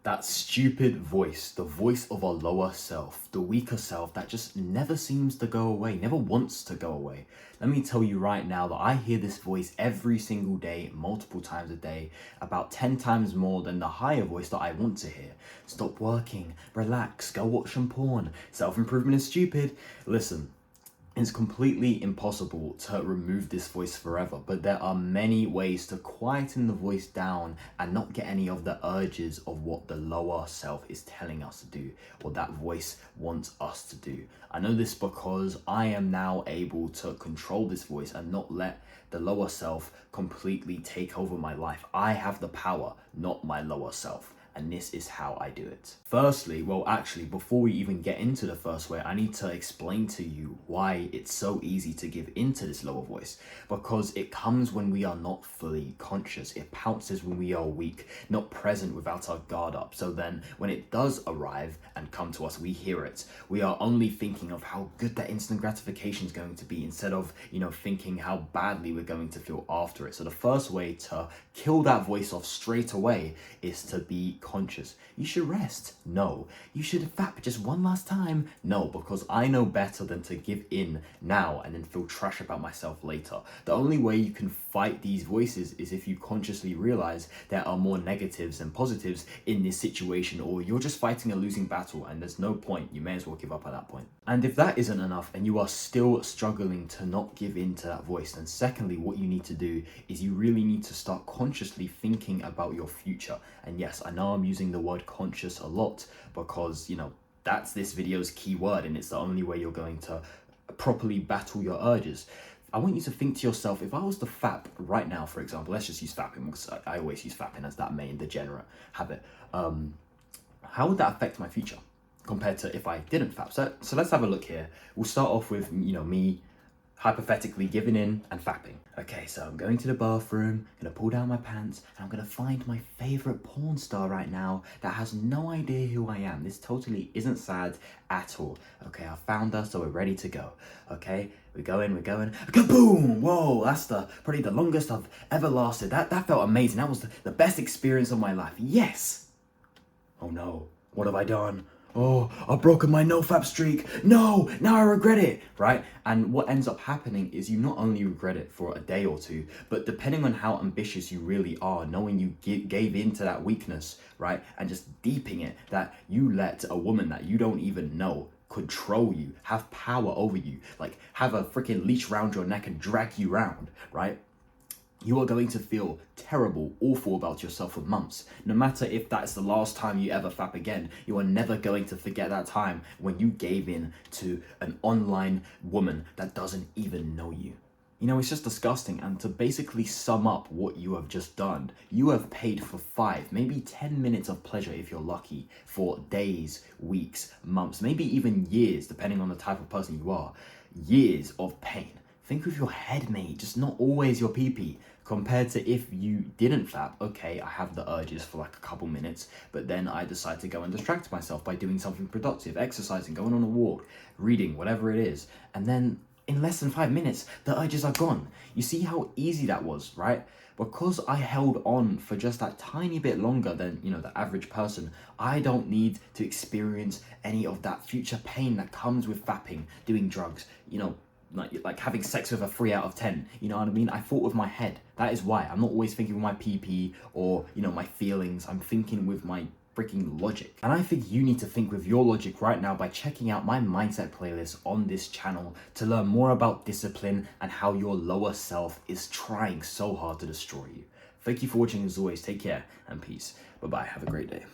That stupid voice, the voice of our lower self, the weaker self that just never seems to go away, never wants to go away. Let me tell you right now that I hear this voice every single day, multiple times a day, about 10 times more than the higher voice that I want to hear. Stop working, relax, go watch some porn, self-improvement is stupid. Listen, it's completely impossible to remove this voice forever, but there are many ways to quieten the voice down and not get any of the urges of what the lower self is telling us to do, or that voice wants us to do. I know this because I am now able to control this voice and not let the lower self completely take over my life. I have the power, not my lower self. And this is how I do it. Firstly, well, actually, before we even get into the first way, I need to explain to you why it's so easy to give into this lower voice. Because it comes when we are not fully conscious. It pounces when we are weak, not present without our guard up. So then when it does arrive and come to us, we hear it. We are only thinking of how good that instant gratification is going to be instead of, thinking how badly we're going to feel after it. So the first way to kill that voice off straight away is to be conscious. You should rest. No. You should fap just one last time. No, because I know better than to give in now and then feel trash about myself later. The only way you can fight these voices is if you consciously realize there are more negatives than positives in this situation, or you're just fighting a losing battle and there's no point. You may as well give up at that point. And if that isn't enough and you are still struggling to not give in to that voice, then secondly, what you need to do is you really need to start consciously thinking about your future. And yes, I know I'm using the word conscious a lot because, that's this video's key word and it's the only way you're going to properly battle your urges. I want you to think to yourself, if I was to fap right now, for example, let's just use fapping because I always use fapping as that main degenerate habit. How would that affect my future compared to if I didn't fap? So let's have a look here. We'll start off with, me hypothetically giving in and fapping. Okay, so I'm going to the bathroom, gonna pull down my pants, and I'm gonna find my favorite porn star right now that has no idea who I am. This totally isn't sad at all. Okay, I found her, so we're ready to go. Okay, we're going, kaboom! Whoa, that's probably the longest I've ever lasted. That felt amazing. That was the best experience of my life. Yes! Oh no, what have I done? Oh, I've broken my no-fap streak. No, now I regret it, right? And what ends up happening is you not only regret it for a day or two, but depending on how ambitious you really are, knowing you gave in to that weakness, right? And just deeping it, that you let a woman that you don't even know control you, have power over you, like have a freaking leash around your neck and drag you around, right? You are going to feel terrible, awful about yourself for months. No matter if that's the last time you ever fap again, you are never going to forget that time when you gave in to an online woman that doesn't even know you. It's just disgusting. And to basically sum up what you have just done, you have paid for 5, maybe 10 minutes of pleasure if you're lucky, for days, weeks, months, maybe even years, depending on the type of person you are. Years of pain. Think with your head, mate, just not always your pee-pee. Compared to if you didn't fap, okay, I have the urges for like a couple minutes, but then I decide to go and distract myself by doing something productive, exercising, going on a walk, reading, whatever it is. And then in less than 5 minutes, the urges are gone. You see how easy that was, right? Because I held on for just that tiny bit longer than, the average person, I don't need to experience any of that future pain that comes with fapping, doing drugs, like having sex with a 3 out of 10, you know what I mean? I thought with my head. That is why I'm not always thinking with my PP or, my feelings. I'm thinking with my freaking logic. And I think you need to think with your logic right now by checking out my mindset playlist on this channel to learn more about discipline and how your lower self is trying so hard to destroy you. Thank you for watching as always. Take care and peace. Bye-bye. Have a great day.